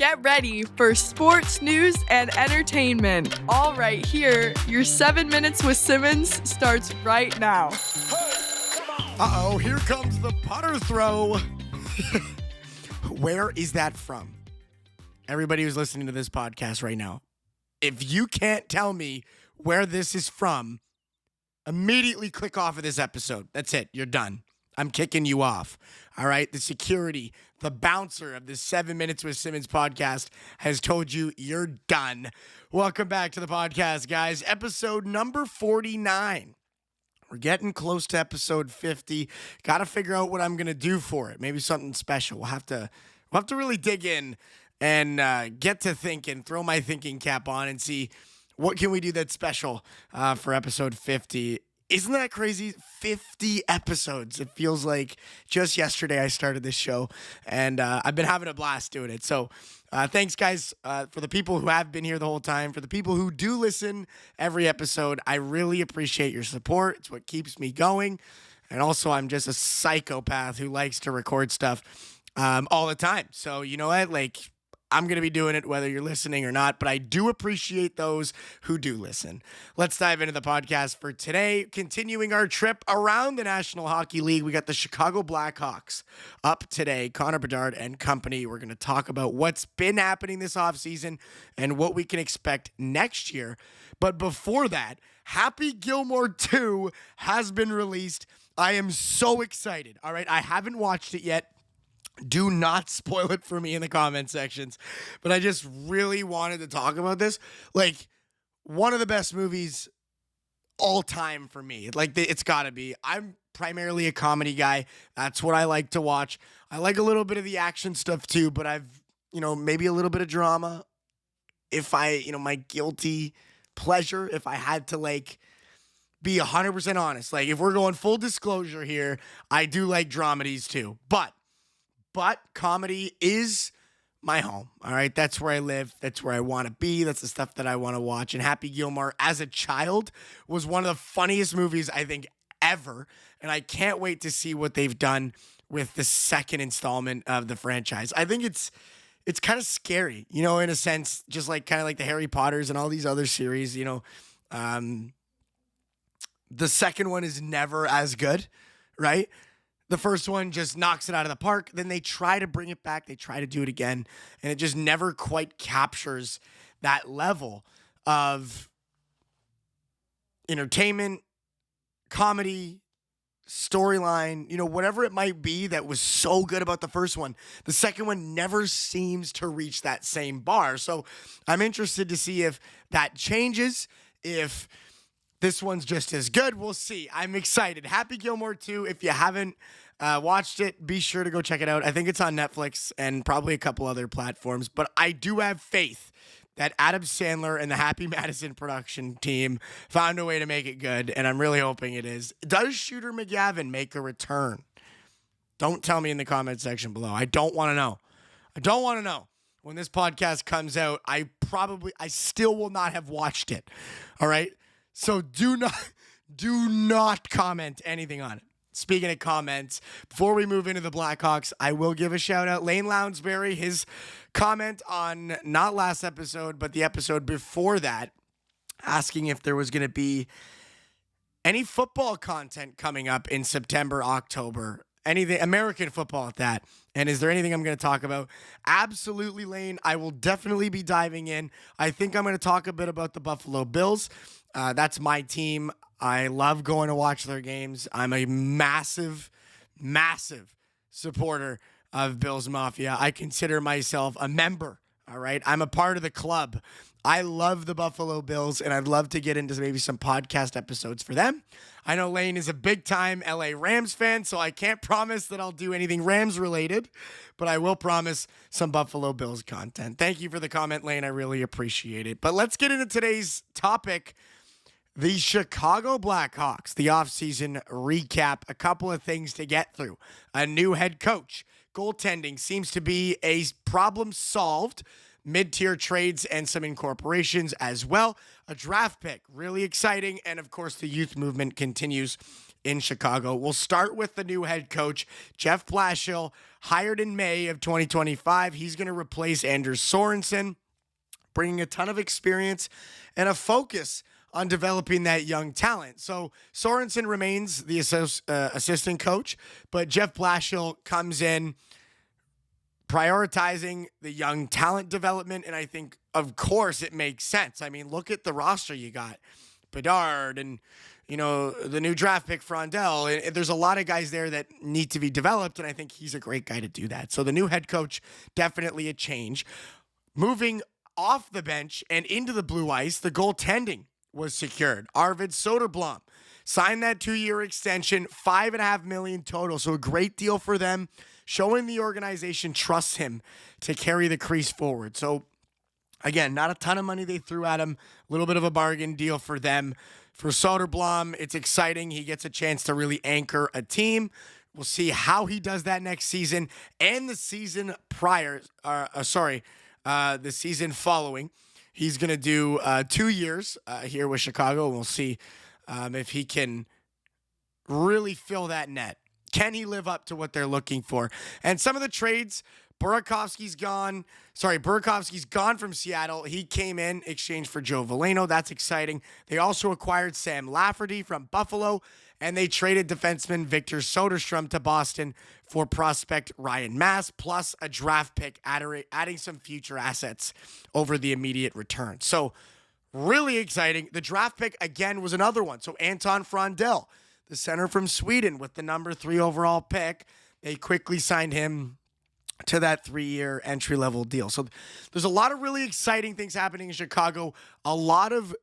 Get ready for sports news and entertainment. All right, here, your 7 minutes with Simmons starts right now. Uh-oh, here comes the putter throw. Where is that from? Everybody who's listening to this podcast right now, if you can't tell me where this is from, immediately click off of this episode. That's it. You're done. I'm kicking you off. All right? The security, the bouncer of the 7 Minutes with Simmons podcast has told you you're done. Welcome back to the podcast, guys. Episode number 49. We're getting close to episode 50. Got to figure out what I'm going to do for it. Maybe something special. We'll have to really dig in and get to thinking, throw my thinking cap on and see what can we do that's special for episode 50. Isn't that crazy? 50 episodes. It feels like just yesterday I started this show, and I've been having a blast doing it. So thanks, guys, for the people who have been here the whole time. For the people who do listen every episode, I really appreciate your support. It's what keeps me going. And also, I'm just a psychopath who likes to record stuff all the time. So you know what? I'm going to be doing it whether you're listening or not, but I do appreciate those who do listen. Let's dive into the podcast for today. Continuing our trip around the National Hockey League, we got the Chicago Blackhawks up today, Connor Bedard and company. We're going to talk about what's been happening this offseason and what we can expect next year. But before that, Happy Gilmore 2 has been released. I am so excited. All right, I haven't watched it yet. Do not spoil it for me in the comment sections. But I just really wanted to talk about this. One of the best movies all time for me. It's got to be. I'm primarily a comedy guy. That's what I like to watch. I like a little bit of the action stuff too, but I've, maybe a little bit of drama. If my guilty pleasure, if I had to be 100% honest. If we're going full disclosure here, I do like dramedies too. But comedy is my home, all right? That's where I live. That's where I want to be. That's the stuff that I want to watch. And Happy Gilmore, as a child, was one of the funniest movies, I think, ever. And I can't wait to see what they've done with the second installment of the franchise. I think it's kind of scary, in a sense, just kind of like the Harry Potters and all these other series, the second one is never as good, right? The first one just knocks it out of the park. Then they try to bring it back. They try to do it again. And it just never quite captures that level of entertainment, comedy, storyline, whatever it might be that was so good about the first one. The second one never seems to reach that same bar. So I'm interested to see if that changes, if this one's just as good. We'll see. I'm excited. Happy Gilmore 2. If you haven't watched it, be sure to go check it out. I think it's on Netflix and probably a couple other platforms. But I do have faith that Adam Sandler and the Happy Madison production team found a way to make it good, and I'm really hoping it is. Does Shooter McGavin make a return? Don't tell me in the comment section below. I don't want to know. I don't want to know. When this podcast comes out, I still will not have watched it. All right? So do not comment anything on it. Speaking of comments, before we move into the Blackhawks, I will give a shout out. Lane Lounsbury, his comment on not last episode, but the episode before that, asking if there was going to be any football content coming up in September, October, anything, American football at that. And is there anything I'm going to talk about? Absolutely, Lane. I will definitely be diving in. I think I'm going to talk a bit about the Buffalo Bills. That's my team. I love going to watch their games. I'm a massive, massive supporter of Bills Mafia. I consider myself a member, all right? I'm a part of the club. I love the Buffalo Bills, and I'd love to get into maybe some podcast episodes for them. I know Lane is a big-time LA Rams fan, so I can't promise that I'll do anything Rams-related, but I will promise some Buffalo Bills content. Thank you for the comment, Lane. I really appreciate it. But let's get into today's topic. The Chicago Blackhawks, the offseason recap, a couple of things to get through. A new head coach. Goaltending seems to be a problem solved. Mid-tier trades and some incorporations as well. A draft pick, really exciting. And, of course, the youth movement continues in Chicago. We'll start with the new head coach, Jeff Blashill, hired in May of 2025. He's going to replace Anders Sorensen, bringing a ton of experience and a focus on developing that young talent. So Sorensen remains the assistant coach, but Jeff Blashill comes in prioritizing the young talent development, and I think, of course, it makes sense. I mean, look at the roster you got. Bedard and, the new draft pick, Frondell. And there's a lot of guys there that need to be developed, and I think he's a great guy to do that. So the new head coach, definitely a change. Moving off the bench and into the blue ice, the goaltending was secured. Arvid Soderblom signed that 2-year extension, $5.5 million total. So a great deal for them, showing the organization trusts him to carry the crease forward. So again, not a ton of money they threw at him. A little bit of a bargain deal for them. For Soderblom, it's exciting. He gets a chance to really anchor a team. We'll see how he does that next season and the season the season following. He's going to do 2 years here with Chicago. We'll see if he can really fill that net. Can he live up to what they're looking for? And some of the trades, Burakovsky's gone from Seattle. He came in exchange for Joe Veleno. That's exciting. They also acquired Sam Lafferty from Buffalo, and they traded defenseman Victor Soderstrom to Boston for prospect Ryan Mass, plus a draft pick, adding some future assets over the immediate return. So really exciting. The draft pick, again, was another one. So Anton Frondell, the center from Sweden, with the number 3 overall pick, they quickly signed him to that 3-year entry-level deal. So there's a lot of really exciting things happening in Chicago, a lot of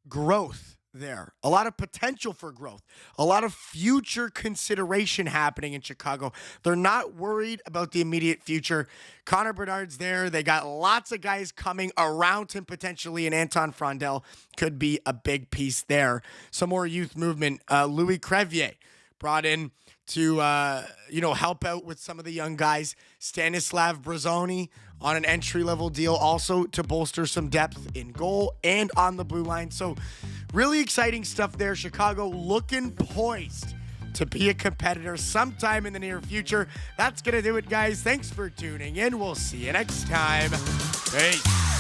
growth there, a lot of potential for growth, a lot of future consideration happening in Chicago. They're not worried about the immediate future. Connor Bedard's there. They got lots of guys coming around him potentially, and Anton Frondell could be a big piece there. Some more youth movement. Louis Crevier brought in to help out with some of the young guys. Stanislav Brazzoni on an entry-level deal also to bolster some depth in goal and on the blue line. So really exciting stuff there. Chicago looking poised to be a competitor sometime in the near future. That's going to do it, guys. Thanks for tuning in. We'll see you next time. Peace.